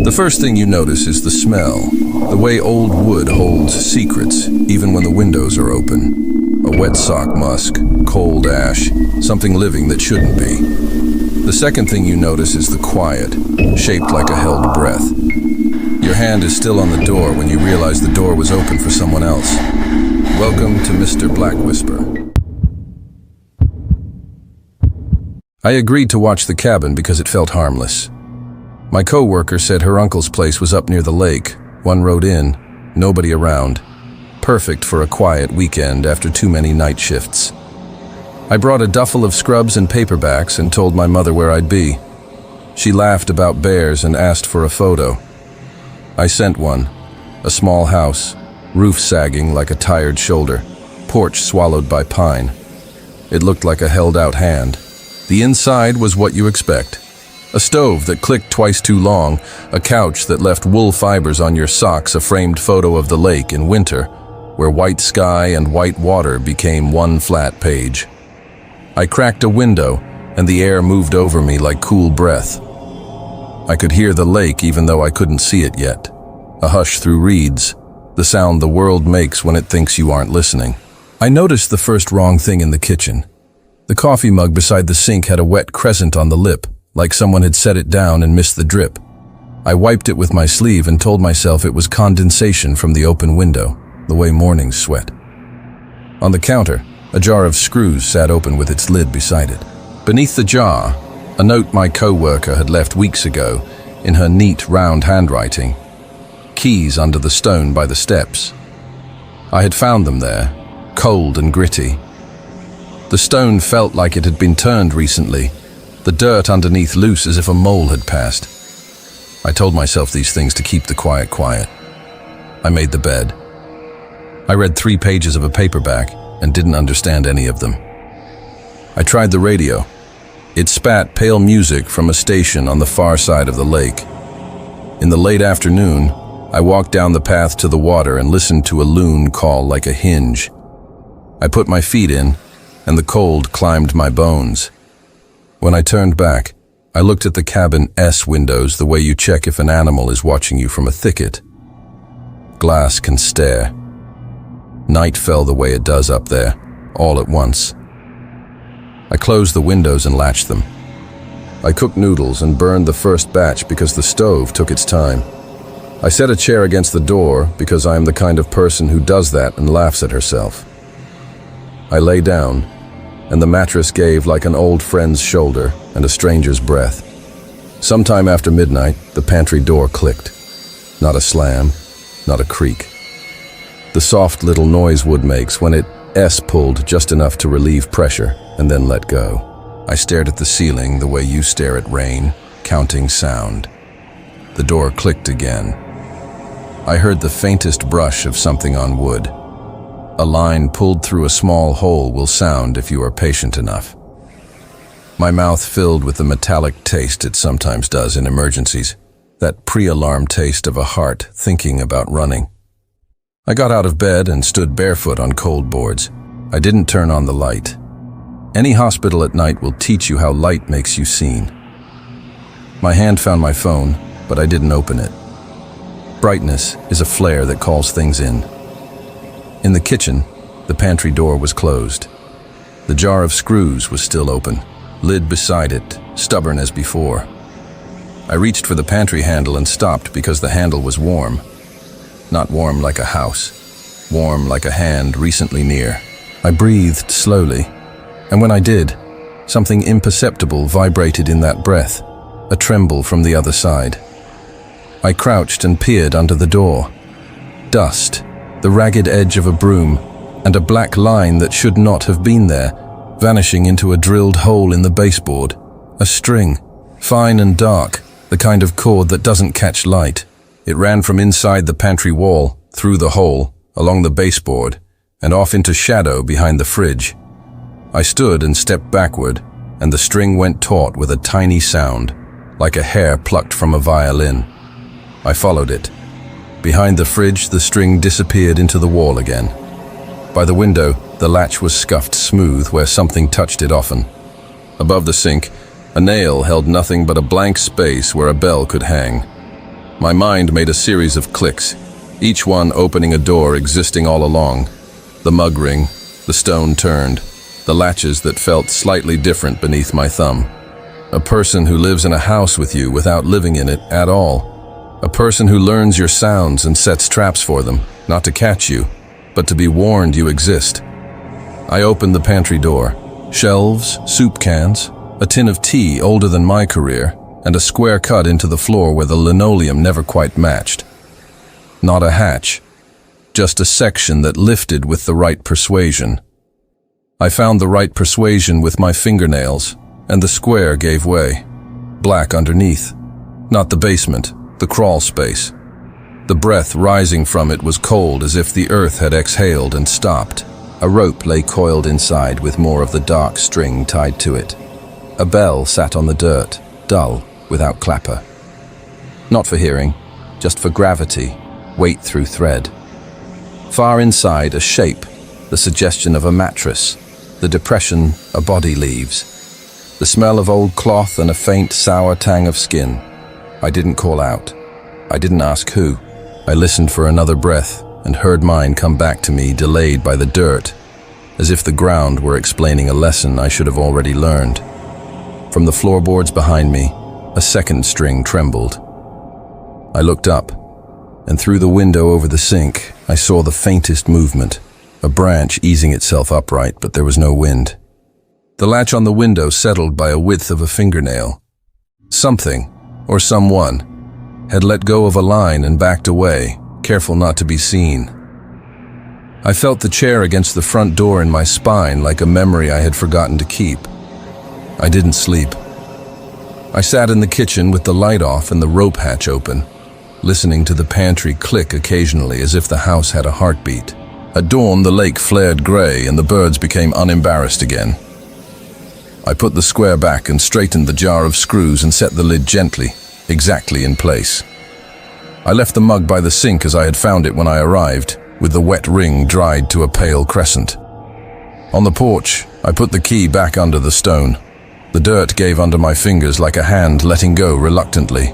The first thing you notice is the smell, the way old wood holds secrets, even when the windows are open. A wet sock musk, cold ash, something living that shouldn't be. The second thing you notice is the quiet, shaped like a held breath. Your hand is still on the door when you realize the door was open for someone else. Welcome to Mr. BlackWhisper. I agreed to watch the cabin because it felt harmless. My co-worker said her uncle's place was up near the lake, one road in, nobody around. Perfect for a quiet weekend after too many night shifts. I brought a duffel of scrubs and paperbacks and told my mother where I'd be. She laughed about bears and asked for a photo. I sent one. A small house, roof sagging like a tired shoulder, porch swallowed by pine. It looked like a held-out hand. The inside was what you expect. A stove that clicked twice too long, a couch that left wool fibers on your socks, a framed photo of the lake in winter, where white sky and white water became one flat page. I cracked a window, and the air moved over me like cool breath. I could hear the lake even though I couldn't see it yet. A hush through reeds, the sound the world makes when it thinks you aren't listening. I noticed the first wrong thing in the kitchen. The coffee mug beside the sink had a wet crescent on the lip, like someone had set it down and missed the drip. I wiped it with my sleeve and told myself it was condensation from the open window, the way mornings sweat. On the counter, a jar of screws sat open with its lid beside it. Beneath the jar, a note my co-worker had left weeks ago in her neat, round handwriting. Keys under the stone by the steps. I had found them there, cold and gritty. The stone felt like it had been turned recently, the dirt underneath loose as if a mole had passed. I told myself these things to keep the quiet quiet. I made the bed. I read 3 pages of a paperback and didn't understand any of them. I tried the radio. It spat pale music from a station on the far side of the lake. In the late afternoon, I walked down the path to the water and listened to a loon call like a hinge. I put my feet in, and the cold climbed my bones. When I turned back, I looked at the cabin S windows the way you check if an animal is watching you from a thicket. Glass can stare. Night fell the way it does up there, all at once. I closed the windows and latched them. I cooked noodles and burned the first batch because the stove took its time. I set a chair against the door because I am the kind of person who does that and laughs at herself. I lay down, and the mattress gave like an old friend's shoulder and a stranger's breath. Sometime after midnight, the pantry door clicked. Not a slam, not a creak. The soft little noise wood makes when it S-pulled just enough to relieve pressure and then let go. I stared at the ceiling the way you stare at rain, counting sound. The door clicked again. I heard the faintest brush of something on wood. A line pulled through a small hole will sound if you are patient enough. My mouth filled with the metallic taste it sometimes does in emergencies, that pre-alarm taste of a heart thinking about running. I got out of bed and stood barefoot on cold boards. I didn't turn on the light. Any hospital at night will teach you how light makes you seen. My hand found my phone, but I didn't open it. Brightness is a flare that calls things in. In the kitchen, the pantry door was closed. The jar of screws was still open, lid beside it, stubborn as before. I reached for the pantry handle and stopped because the handle was warm. Not warm like a house, warm like a hand recently near. I breathed slowly, and when I did, something imperceptible vibrated in that breath, a tremble from the other side. I crouched and peered under the door. Dust, the ragged edge of a broom, and a black line that should not have been there, vanishing into a drilled hole in the baseboard. A string, fine and dark, the kind of cord that doesn't catch light. It ran from inside the pantry wall, through the hole, along the baseboard, and off into shadow behind the fridge. I stood and stepped backward, and the string went taut with a tiny sound, like a hair plucked from a violin. I followed it. Behind the fridge, the string disappeared into the wall again. By the window, the latch was scuffed smooth where something touched it often. Above the sink, a nail held nothing but a blank space where a bell could hang. My mind made a series of clicks, each one opening a door existing all along. The mug ring, the stone turned, the latches that felt slightly different beneath my thumb. A person who lives in a house with you without living in it at all. A person who learns your sounds and sets traps for them, not to catch you, but to be warned you exist. I opened the pantry door. Shelves, soup cans, a tin of tea older than my career, and a square cut into the floor where the linoleum never quite matched. Not a hatch, just a section that lifted with the right persuasion. I found the right persuasion with my fingernails, and the square gave way. Black underneath. Not the basement, the crawl space. The breath rising from it was cold as if the earth had exhaled and stopped. A rope lay coiled inside with more of the dark string tied to it. A bell sat on the dirt, dull, without clapper. Not for hearing, just for gravity, weight through thread. Far inside, a shape, the suggestion of a mattress, the depression a body leaves. The smell of old cloth and a faint, sour tang of skin. I didn't call out. I didn't ask who. I listened for another breath and heard mine come back to me, delayed by the dirt, as if the ground were explaining a lesson I should have already learned. From the floorboards behind me, a second string trembled. I looked up, and through the window over the sink, I saw the faintest movement, a branch easing itself upright, but there was no wind. The latch on the window settled by a width of a fingernail. Something, or someone, had let go of a line and backed away, careful not to be seen. I felt the chair against the front door in my spine like a memory I had forgotten to keep. I didn't sleep. I sat in the kitchen with the light off and the rope hatch open, listening to the pantry click occasionally as if the house had a heartbeat. At dawn, the lake flared gray and the birds became unembarrassed again. I put the square back and straightened the jar of screws and set the lid gently, exactly in place. I left the mug by the sink as I had found it when I arrived, with the wet ring dried to a pale crescent. On the porch, I put the key back under the stone. The dirt gave under my fingers like a hand letting go reluctantly.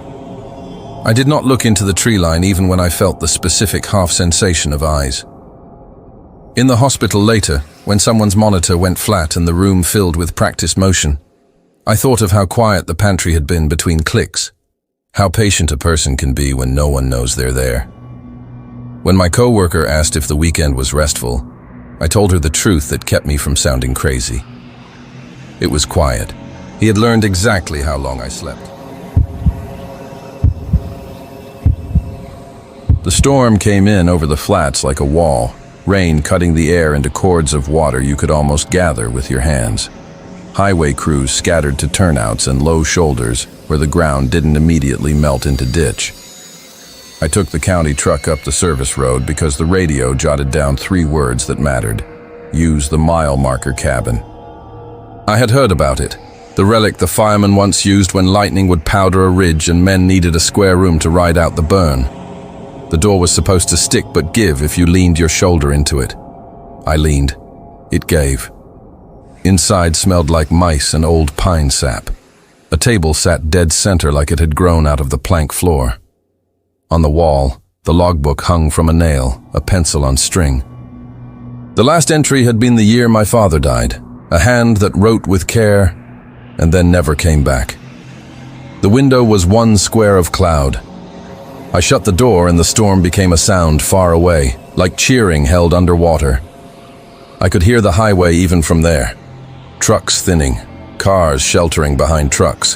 I did not look into the tree line even when I felt the specific half-sensation of eyes. In the hospital later, when someone's monitor went flat and the room filled with practice motion, I thought of how quiet the pantry had been between clicks, how patient a person can be when no one knows they're there. When my coworker asked if the weekend was restful, I told her the truth that kept me from sounding crazy. It was quiet. He had learned exactly how long I slept. The storm came in over the flats like a wall, rain cutting the air into cords of water you could almost gather with your hands. Highway crews scattered to turnouts and low shoulders where the ground didn't immediately melt into ditch. I took the county truck up the service road because the radio jotted down 3 words that mattered. Use the mile marker cabin. I had heard about it, the relic the firemen once used when lightning would powder a ridge and men needed a square room to ride out the burn. The door was supposed to stick but give if you leaned your shoulder into it. I leaned. It gave. Inside smelled like mice and old pine sap. A table sat dead center like it had grown out of the plank floor. On the wall, the logbook hung from a nail, a pencil on string. The last entry had been the year my father died, a hand that wrote with care and then never came back. The window was one square of cloud. I shut the door and the storm became a sound far away, like cheering held underwater. I could hear the highway even from there. Trucks thinning, cars sheltering behind trucks.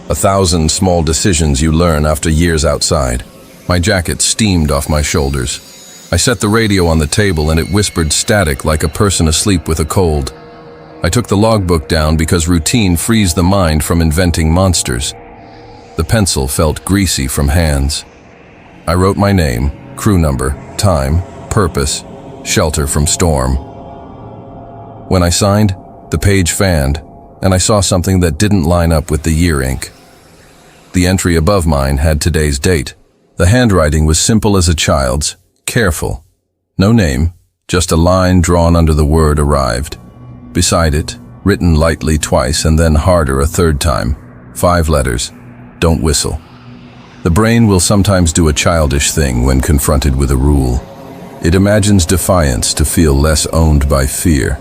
1,000 small decisions you learn after years outside. My jacket steamed off my shoulders. I set the radio on the table and it whispered static like a person asleep with a cold. I took the logbook down because routine frees the mind from inventing monsters. The pencil felt greasy from hands. I wrote my name, crew number, time, purpose, shelter from storm. When I signed, the page fanned, and I saw something that didn't line up with the year ink. The entry above mine had today's date. The handwriting was simple as a child's, careful. No name, just a line drawn under the word arrived. Beside it, written lightly twice and then harder a third time, 5 letters, don't whistle. The brain will sometimes do a childish thing when confronted with a rule. It imagines defiance to feel less owned by fear.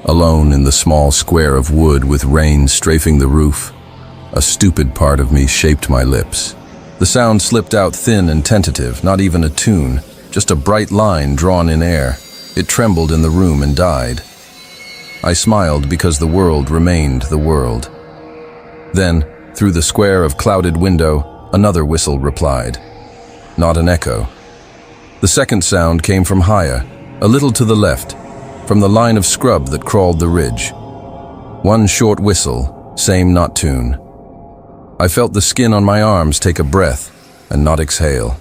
Alone in the small square of wood with rain strafing the roof, a stupid part of me shaped my lips. The sound slipped out thin and tentative, not even a tune, just a bright line drawn in air. It trembled in the room and died. I smiled because the world remained the world. Then, through the square of clouded window, another whistle replied. Not an echo. The second sound came from higher, a little to the left, from the line of scrub that crawled the ridge. One short whistle, same not tune. I felt the skin on my arms take a breath and not exhale.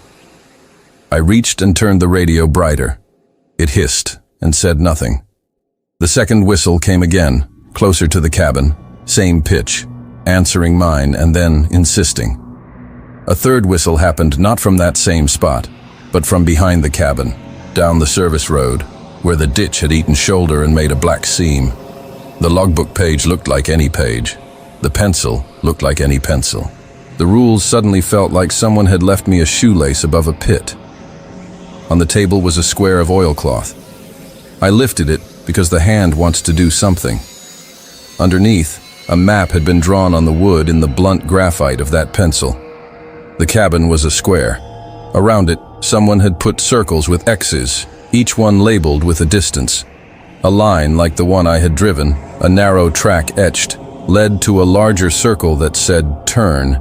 I reached and turned the radio brighter. It hissed and said nothing. The second whistle came again, closer to the cabin, same pitch, answering mine and then insisting. A third whistle happened not from that same spot, but from behind the cabin, down the service road, where the ditch had eaten shoulder and made a black seam. The logbook page looked like any page. The pencil looked like any pencil. The rules suddenly felt like someone had left me a shoelace above a pit. On the table was a square of oilcloth. I lifted it because the hand wants to do something. Underneath, a map had been drawn on the wood in the blunt graphite of that pencil. The cabin was a square. Around it, someone had put circles with X's, each one labeled with a distance. A line like the one I had driven, a narrow track etched, led to a larger circle that said turn.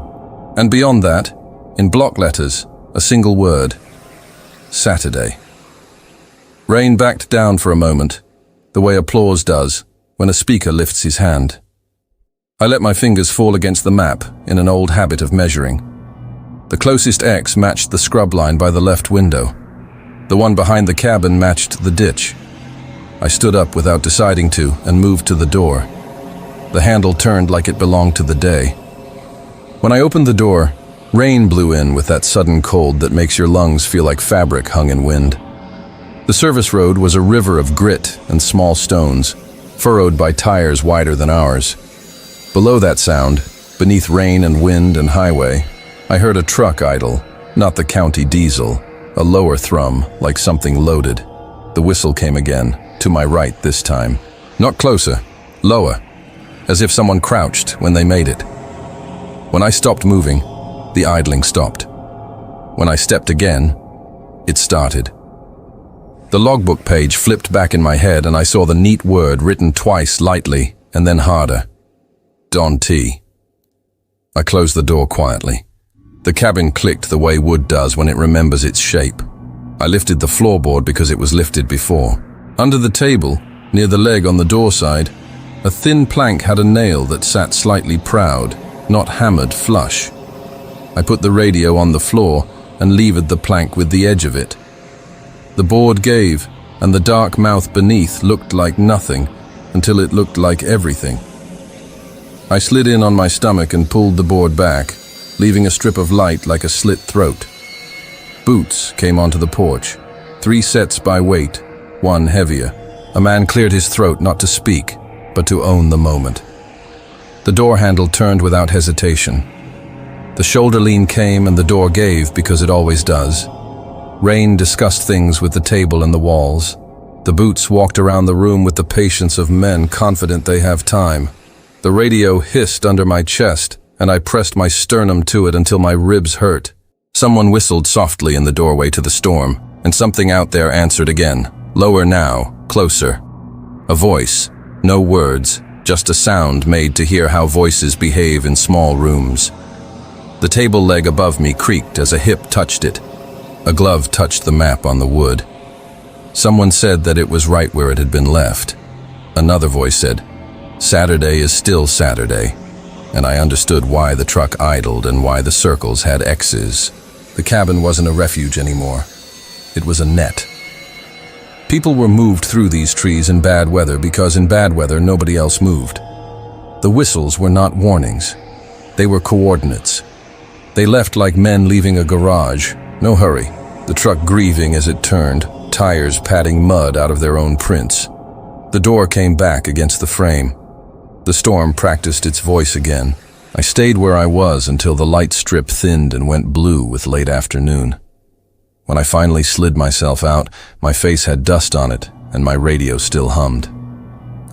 And beyond that, in block letters, a single word. Saturday. Rain backed down for a moment, the way applause does when a speaker lifts his hand. I let my fingers fall against the map in an old habit of measuring. The closest X matched the scrub line by the left window. The one behind the cabin matched the ditch. I stood up without deciding to and moved to the door. The handle turned like it belonged to the day. When I opened the door, rain blew in with that sudden cold that makes your lungs feel like fabric hung in wind. The service road was a river of grit and small stones, furrowed by tires wider than ours. Below that sound, beneath rain and wind and highway, I heard a truck idle, not the county diesel, a lower thrum like something loaded. The whistle came again, to my right this time. Not closer, lower, as if someone crouched when they made it. When I stopped moving, the idling stopped. When I stepped again, it started. The logbook page flipped back in my head and I saw the neat word written twice lightly and then harder. Don T. I closed the door quietly. The cabin clicked the way wood does when it remembers its shape. I lifted the floorboard because it was lifted before. Under the table, near the leg on the door side, a thin plank had a nail that sat slightly proud, not hammered flush. I put the radio on the floor and levered the plank with the edge of it. The board gave, and the dark mouth beneath looked like nothing until it looked like everything. I slid in on my stomach and pulled the board back, leaving a strip of light like a slit throat. Boots came onto the porch, 3 sets by weight, 1 heavier. A man cleared his throat not to speak, but to own the moment. The door handle turned without hesitation. The shoulder lean came and the door gave because it always does. Rain discussed things with the table and the walls. The boots walked around the room with the patience of men confident they have time. The radio hissed under my chest, and I pressed my sternum to it until my ribs hurt. Someone whistled softly in the doorway to the storm, and something out there answered again, lower now, closer. A voice, no words, just a sound made to hear how voices behave in small rooms. The table leg above me creaked as a hip touched it. A glove touched the map on the wood. Someone said that it was right where it had been left. Another voice said, Saturday is still Saturday, and I understood why the truck idled and why the circles had X's. The cabin wasn't a refuge anymore. It was a net. People were moved through these trees in bad weather because in bad weather nobody else moved. The whistles were not warnings. They were coordinates. They left like men leaving a garage. No hurry. The truck grieving as it turned, tires patting mud out of their own prints. The door came back against the frame. The storm practiced its voice again. I stayed where I was until the light strip thinned and went blue with late afternoon. When I finally slid myself out, my face had dust on it and my radio still hummed.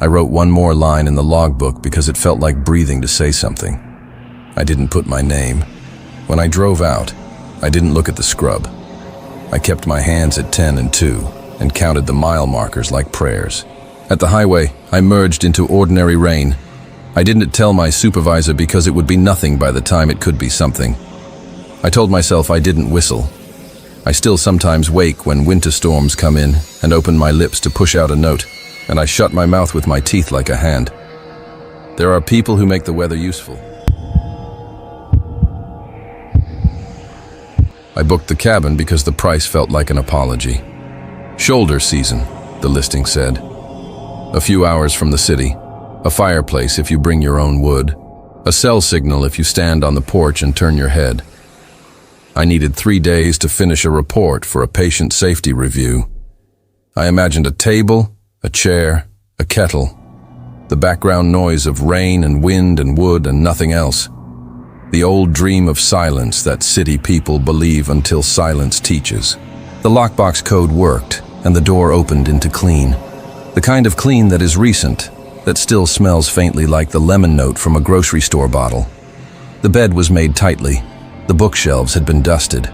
I wrote one more line in the logbook because it felt like breathing to say something. I didn't put my name. When I drove out, I didn't look at the scrub. I kept my hands at 10 and 2 and counted the mile markers like prayers. At the highway, I merged into ordinary rain. I didn't tell my supervisor because it would be nothing by the time it could be something. I told myself I didn't whistle. I still sometimes wake when winter storms come in and open my lips to push out a note, and I shut my mouth with my teeth like a hand. There are people who make the weather useful. I booked the cabin because the price felt like an apology. Shoulder season, the listing said. A few hours from the city. A fireplace if you bring your own wood. A cell signal if you stand on the porch and turn your head. I needed 3 days to finish a report for a patient safety review. I imagined a table, a chair, a kettle, the background noise of rain and wind and wood and nothing else. The old dream of silence that city people believe until silence teaches. The lockbox code worked, and the door opened into clean. The kind of clean that is recent, that still smells faintly like the lemon note from a grocery store bottle. The bed was made tightly. The bookshelves had been dusted.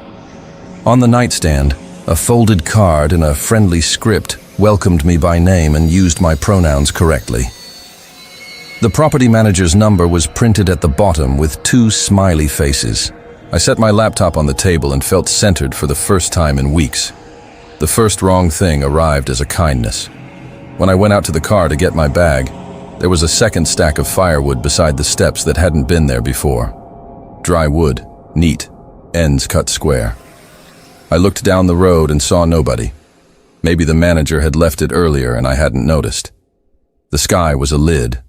On the nightstand, a folded card in a friendly script welcomed me by name and used my pronouns correctly. The property manager's number was printed at the bottom with 2 smiley faces. I set my laptop on the table and felt centered for the first time in weeks. The first wrong thing arrived as a kindness. When I went out to the car to get my bag, there was a second stack of firewood beside the steps that hadn't been there before. Dry wood, neat, ends cut square. I looked down the road and saw nobody. Maybe the manager had left it earlier and I hadn't noticed. The sky was a lid.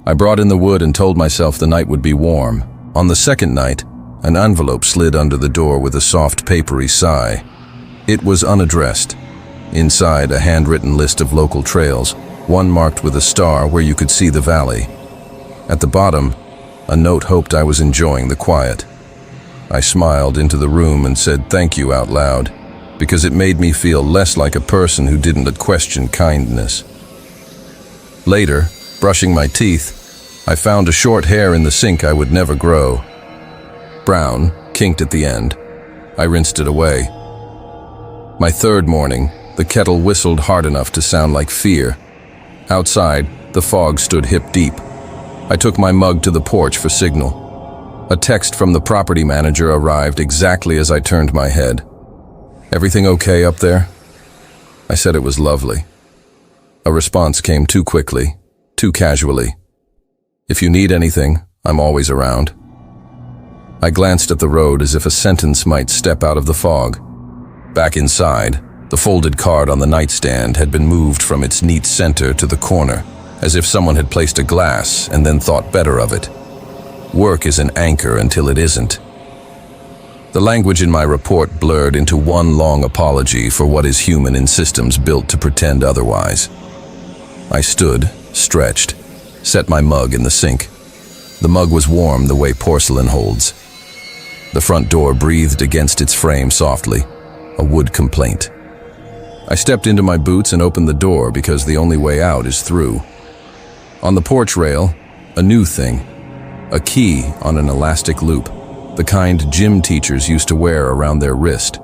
I brought in the wood and told myself the night would be warm. On the second night, an envelope slid under the door with a soft papery sigh. It was unaddressed. Inside, a handwritten list of local trails, one marked with a star where you could see the valley. At the bottom, a note hoped I was enjoying the quiet. I smiled into the room and said thank you out loud, because it made me feel less like a person who didn't question kindness. Later, brushing my teeth, I found a short hair in the sink I would never grow. Brown, kinked at the end. I rinsed it away. My third morning, the kettle whistled hard enough to sound like fear. Outside, the fog stood hip-deep. I took my mug to the porch for signal. A text from the property manager arrived exactly as I turned my head. "Everything okay up there?" I said it was lovely. A response came too quickly, too casually. "If you need anything, I'm always around." I glanced at the road as if a sentence might step out of the fog. Back inside, the folded card on the nightstand had been moved from its neat center to the corner, as if someone had placed a glass and then thought better of it. Work is an anchor until it isn't. The language in my report blurred into one long apology for what is human in systems built to pretend otherwise. I stood, stretched, set my mug in the sink. The mug was warm the way porcelain holds. The front door breathed against its frame softly, a wood complaint. I stepped into my boots and opened the door because the only way out is through. On the porch rail, a new thing, a key on an elastic loop, the kind gym teachers used to wear around their wrist.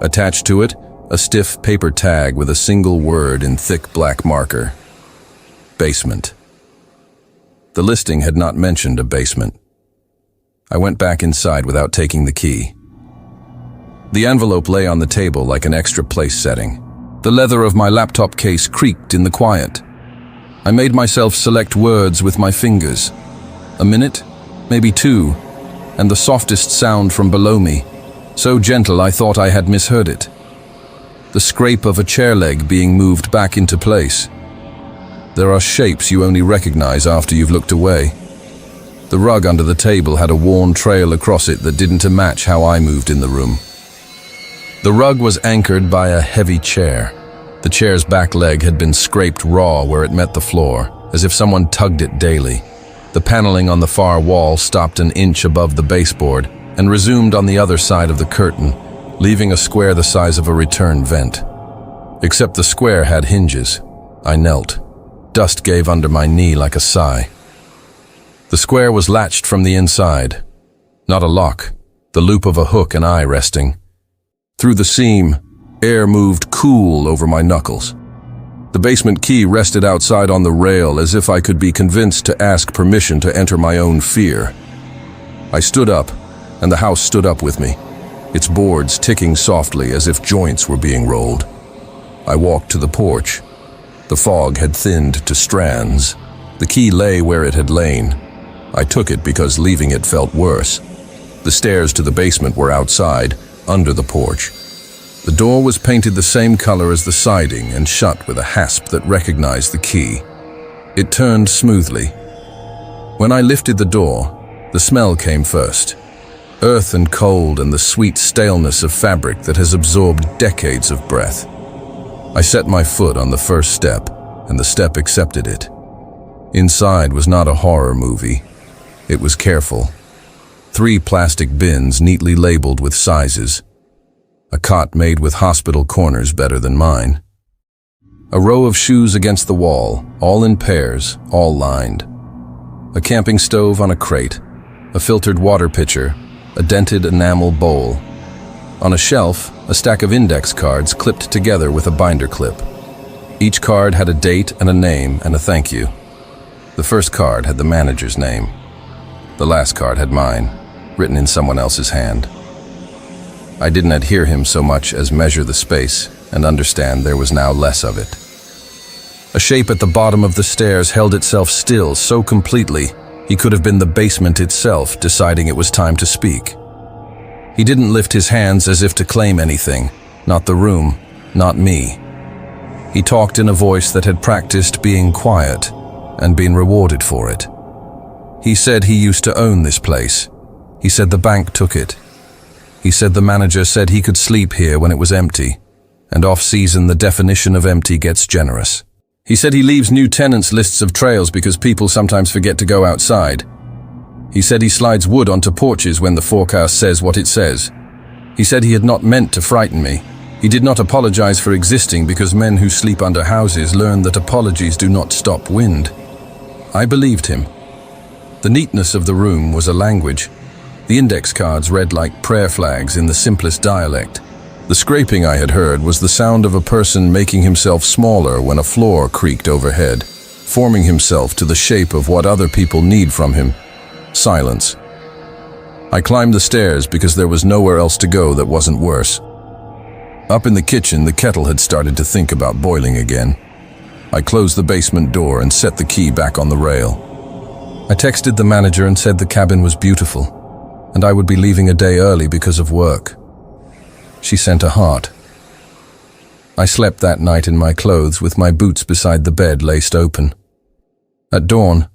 Attached to it, a stiff paper tag with a single word in thick black marker. Basement. The listing had not mentioned a basement. I went back inside without taking the key. The envelope lay on the table like an extra place setting. The leather of my laptop case creaked in the quiet. I made myself select words with my fingers. A minute, maybe 2, and the softest sound from below me, so gentle I thought I had misheard it. The scrape of a chair leg being moved back into place. There are shapes you only recognize after you've looked away. The rug under the table had a worn trail across it that didn't match how I moved in the room. The rug was anchored by a heavy chair. The chair's back leg had been scraped raw where it met the floor, as if someone tugged it daily. The paneling on the far wall stopped an inch above the baseboard and resumed on the other side of the curtain, leaving a square the size of a return vent. Except the square had hinges. I knelt. Dust gave under my knee like a sigh. The square was latched from the inside. Not a lock, the loop of a hook and eye resting. Through the seam, air moved cool over my knuckles. The basement key rested outside on the rail as if I could be convinced to ask permission to enter my own fear. I stood up, and the house stood up with me, its boards ticking softly as if joints were being rolled. I walked to the porch. The fog had thinned to strands. The key lay where it had lain. I took it because leaving it felt worse. The stairs to the basement were outside, under the porch. The door was painted the same color as the siding and shut with a hasp that recognized the key. It turned smoothly. When I lifted the door, the smell came first. Earth and cold and the sweet staleness of fabric that has absorbed decades of breath. I set my foot on the first step, and the step accepted it. Inside was not a horror movie. It was careful. 3 plastic bins neatly labeled with sizes. A cot made with hospital corners better than mine. A row of shoes against the wall, all in pairs, all lined. A camping stove on a crate, a filtered water pitcher, a dented enamel bowl. On a shelf, a stack of index cards clipped together with a binder clip. Each card had a date and a name and a thank you. The first card had the manager's name. The last card had mine, written in someone else's hand. I didn't adhere him so much as measure the space and understand there was now less of it. A shape at the bottom of the stairs held itself still so completely he could have been the basement itself deciding it was time to speak. He didn't lift his hands as if to claim anything, not the room, not me. He talked in a voice that had practiced being quiet and been rewarded for it. He said he used to own this place. He said the bank took it. He said the manager said he could sleep here when it was empty, and off-season the definition of empty gets generous. He said he leaves new tenants lists of trails because people sometimes forget to go outside. He said he slides wood onto porches when the forecast says what it says. He said he had not meant to frighten me. He did not apologize for existing because men who sleep under houses learn that apologies do not stop wind. I believed him. The neatness of the room was a language. The index cards read like prayer flags in the simplest dialect. The scraping I had heard was the sound of a person making himself smaller when a floor creaked overhead, forming himself to the shape of what other people need from him. Silence. I climbed the stairs because there was nowhere else to go that wasn't worse. Up in the kitchen, the kettle had started to think about boiling again. I closed the basement door and set the key back on the rail. I texted the manager and said the cabin was beautiful, and I would be leaving a day early because of work. She sent a heart. I slept that night in my clothes with my boots beside the bed laced open. At dawn,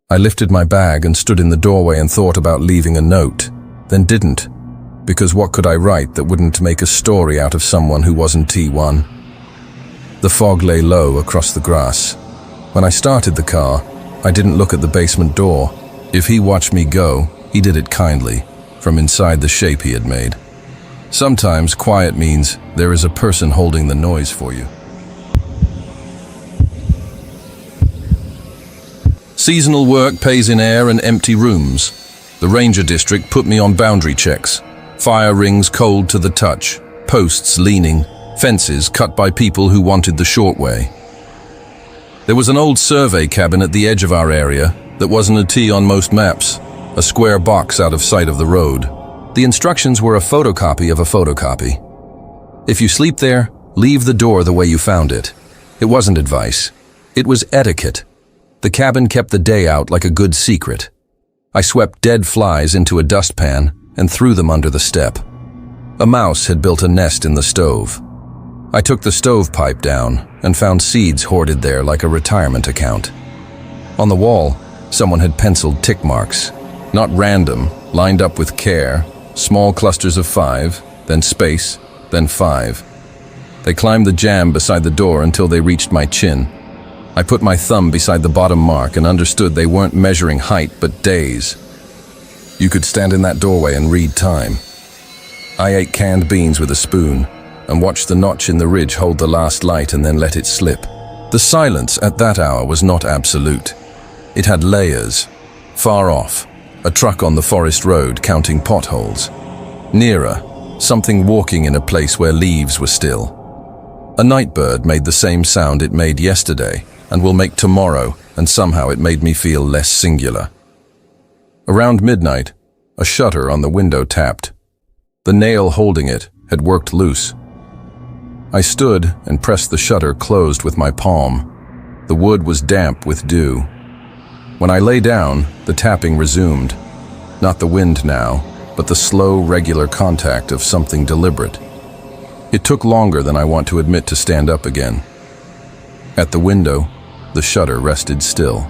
I lifted my bag and stood in the doorway and thought about leaving a note, then didn't, because what could I write that wouldn't make a story out of someone who wasn't T1? The fog lay low across the grass. When I started the car, I didn't look at the basement door. If he watched me go, he did it kindly, from inside the shape he had made. Sometimes quiet means there is a person holding the noise for you. Seasonal work pays in air and empty rooms. The ranger district put me on boundary checks. Fire rings cold to the touch, posts leaning, fences cut by people who wanted the short way. There was an old survey cabin at the edge of our area that wasn't a T on most maps, a square box out of sight of the road. The instructions were a photocopy of a photocopy. If you sleep there, leave the door the way you found it. It wasn't advice. It was etiquette. The cabin kept the day out like a good secret. I swept dead flies into a dustpan and threw them under the step. A mouse had built a nest in the stove. I took the stovepipe down and found seeds hoarded there like a retirement account. On the wall, someone had penciled tick marks, not random, lined up with care, small clusters of 5, then space, then 5. They climbed the jamb beside the door until they reached my chin. I put my thumb beside the bottom mark and understood they weren't measuring height but days. You could stand in that doorway and read time. I ate canned beans with a spoon and watched the notch in the ridge hold the last light and then let it slip. The silence at that hour was not absolute. It had layers. Far off, a truck on the forest road counting potholes. Nearer, something walking in a place where leaves were still. A night bird made the same sound it made yesterday and will make tomorrow, and somehow it made me feel less singular. Around midnight, a shutter on the window tapped. The nail holding it had worked loose. I stood and pressed the shutter closed with my palm. The wood was damp with dew. When I lay down, the tapping resumed. Not the wind now, but the slow, regular contact of something deliberate. It took longer than I want to admit to stand up again. At the window, the shutter rested still.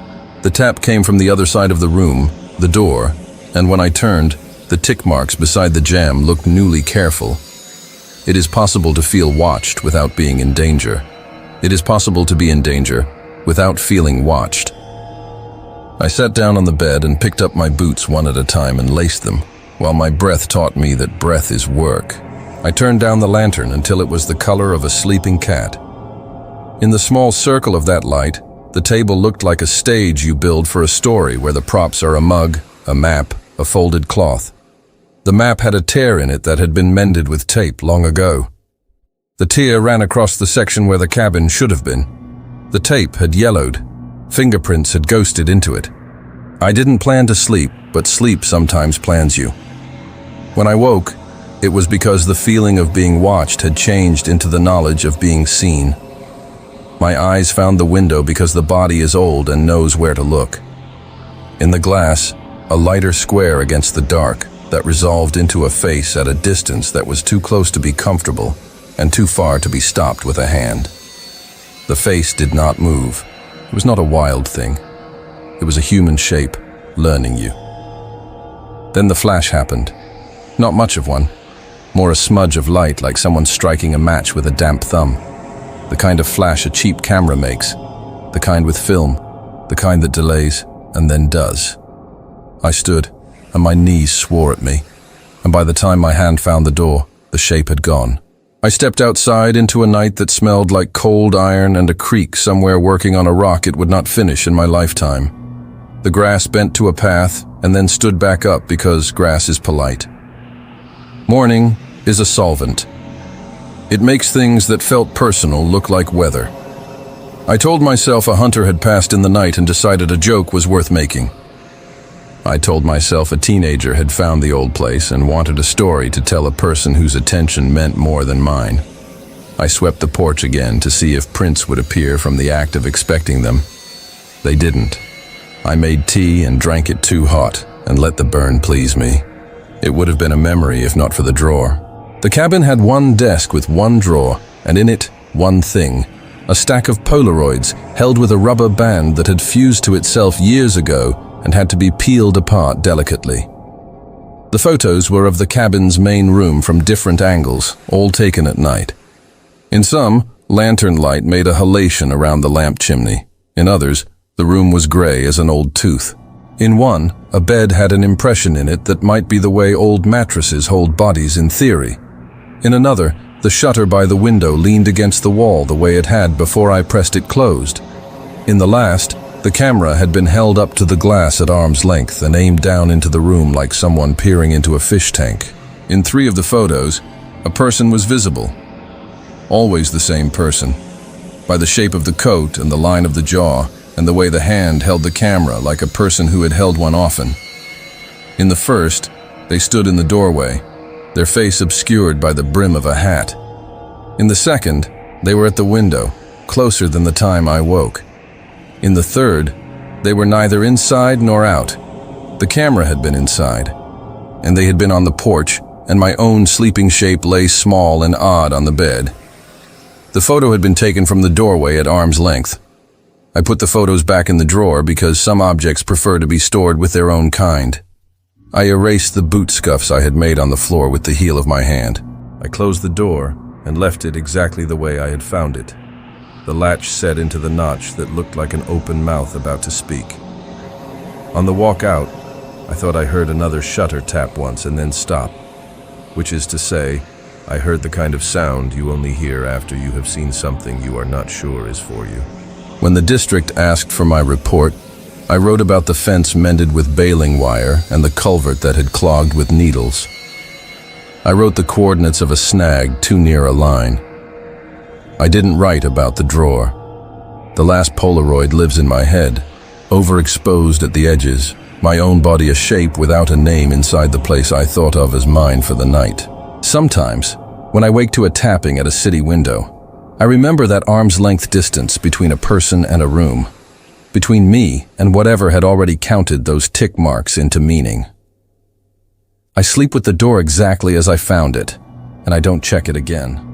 The tap came from the other side of the room, the door, and when I turned, the tick marks beside the jamb looked newly careful. It is possible to feel watched without being in danger. It is possible to be in danger without feeling watched. I sat down on the bed and picked up my boots one at a time and laced them, while my breath taught me that breath is work. I turned down the lantern until it was the color of a sleeping cat. In the small circle of that light, the table looked like a stage you build for a story where the props are a mug, a map, a folded cloth. The map had a tear in it that had been mended with tape long ago. The tear ran across the section where the cabin should have been. The tape had yellowed. Fingerprints had ghosted into it. I didn't plan to sleep, but sleep sometimes plans you. When I woke, it was because the feeling of being watched had changed into the knowledge of being seen. My eyes found the window because the body is old and knows where to look. In the glass, a lighter square against the dark that resolved into a face at a distance that was too close to be comfortable and too far to be stopped with a hand. The face did not move. It was not a wild thing. It was a human shape, learning you. Then the flash happened. Not much of one. More a smudge of light like someone striking a match with a damp thumb. The kind of flash a cheap camera makes. The kind with film. The kind that delays and then does. I stood, and my knees swore at me. And by the time my hand found the door, the shape had gone. I stepped outside into a night that smelled like cold iron and a creek somewhere working on a rock it would not finish in my lifetime. The grass bent to a path and then stood back up because grass is polite. Morning is a solvent. It makes things that felt personal look like weather. I told myself a hunter had passed in the night and decided a joke was worth making. I told myself a teenager had found the old place and wanted a story to tell a person whose attention meant more than mine. I swept the porch again to see if prints would appear from the act of expecting them. They didn't. I made tea and drank it too hot and let the burn please me. It would have been a memory if not for the drawer. The cabin had one desk with one drawer, and in it, one thing. A stack of Polaroids held with a rubber band that had fused to itself years ago and had to be peeled apart delicately. The photos were of the cabin's main room from different angles, all taken at night. In some, lantern light made a halation around the lamp chimney. In others, the room was gray as an old tooth. In one, a bed had an impression in it that might be the way old mattresses hold bodies in theory. In another, the shutter by the window leaned against the wall the way it had before I pressed it closed. In the last, the camera had been held up to the glass at arm's length and aimed down into the room like someone peering into a fish tank. In 3 of the photos, a person was visible. Always the same person. By the shape of the coat and the line of the jaw, and the way the hand held the camera like a person who had held one often. In the first, they stood in the doorway, their face obscured by the brim of a hat. In the second, they were at the window, closer than the time I woke. In the third, they were neither inside nor out. The camera had been inside, and they had been on the porch, and my own sleeping shape lay small and odd on the bed. The photo had been taken from the doorway at arm's length. I put the photos back in the drawer because some objects prefer to be stored with their own kind. I erased the boot scuffs I had made on the floor with the heel of my hand. I closed the door and left it exactly the way I had found it. The latch set into the notch that looked like an open mouth about to speak. On the walk out, I thought I heard another shutter tap once and then stop, which is to say, I heard the kind of sound you only hear after you have seen something you are not sure is for you. When the district asked for my report, I wrote about the fence mended with baling wire and the culvert that had clogged with needles. I wrote the coordinates of a snag too near a line. I didn't write about the drawer. The last Polaroid lives in my head, overexposed at the edges, my own body a shape without a name inside the place I thought of as mine for the night. Sometimes, when I wake to a tapping at a city window, I remember that arm's-length distance between a person and a room, between me and whatever had already counted those tick marks into meaning. I sleep with the door exactly as I found it, and I don't check it again.